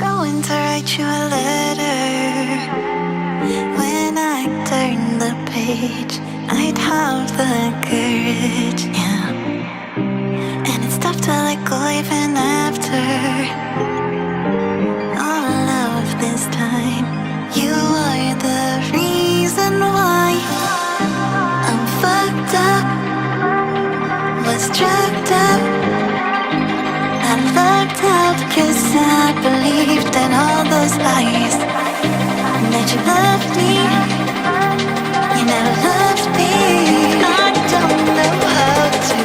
going to write you a letter. When I turn the page, I'd have the courage, yeah. And it's tough to let go even after all of this time. You are the reason why I'm fucked up, was drugged up. I lucked out 'cause I believed in all those lies, that you loved me, you never loved me. I don't know how to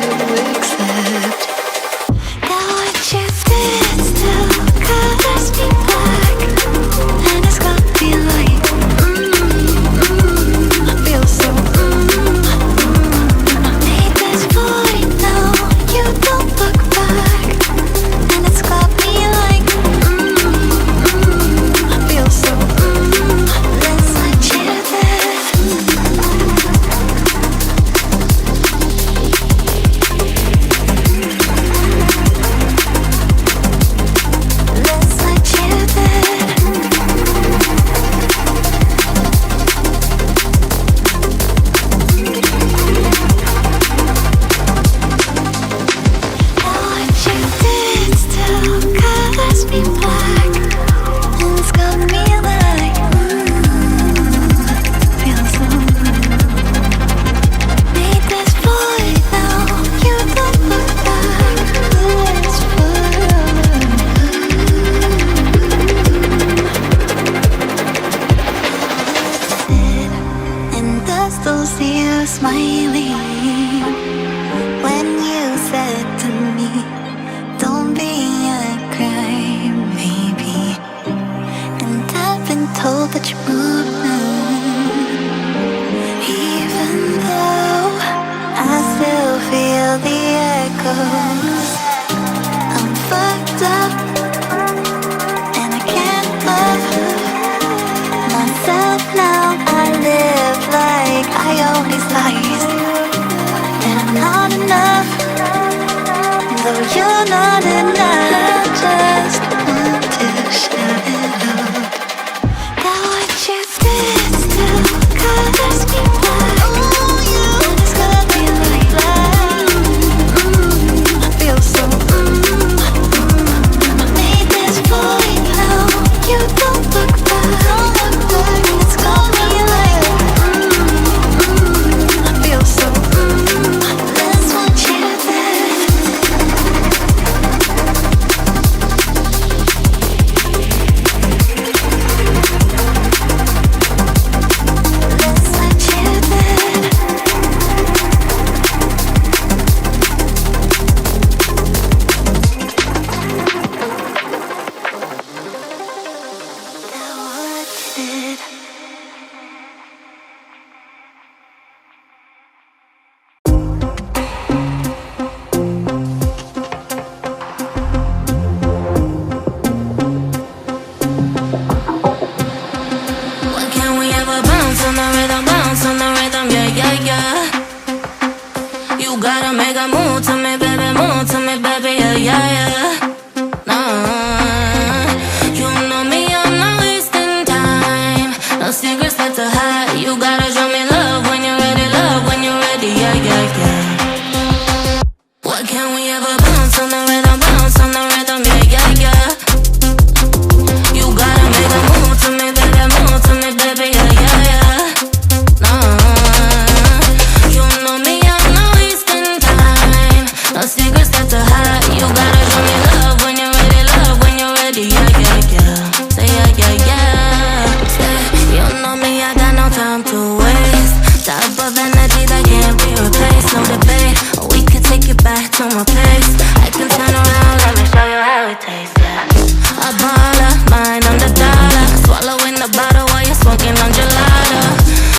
accept that what you did still colors me black, and it's got me like, I feel so, I made this void, now you don't look back, and it's got me like, I feel so, let's let you live. Let's let you live. Now what you did still colors me black, and it's got me like, feel so made this void, now you don't look back, it's and I still see you smiling when you said to me, don't be a crybaby. And I've been told that you moved on, even though I still feel the echoes. I'm fucked up, and I can't love myself now. I live like I own these lies, and I'm not enough, though you're not enough. Just want to shout it out, that what you did still colors me black. And it's got me like, I feel so, I made this void, now you don't look back, and it's got me like, I feel so, let's want you there. Let's let you there. Now what did Why can't we ever bounce on the rhythm, yeah, yeah, yeah. You gotta make a move to me, baby, yeah, yeah, yeah. Nah, you know me, I'm not wasting time. No secrets left to hide. You gotta show me love when you're ready, yeah, yeah, yeah. Why can't we ever bounce on the rhythm, yeah, yeah, yeah. You gotta make a move to me, baby, yeah, yeah, yeah. Nah, you know me, I'm not wasting time. No secrets left to hide. You gotta show me love when you're ready, yeah, yeah, yeah. Say yeah, yeah, yeah. Say, you know me, I got no time to waste. Type of energy that can't be replaced, no debate. We can take it back to my place.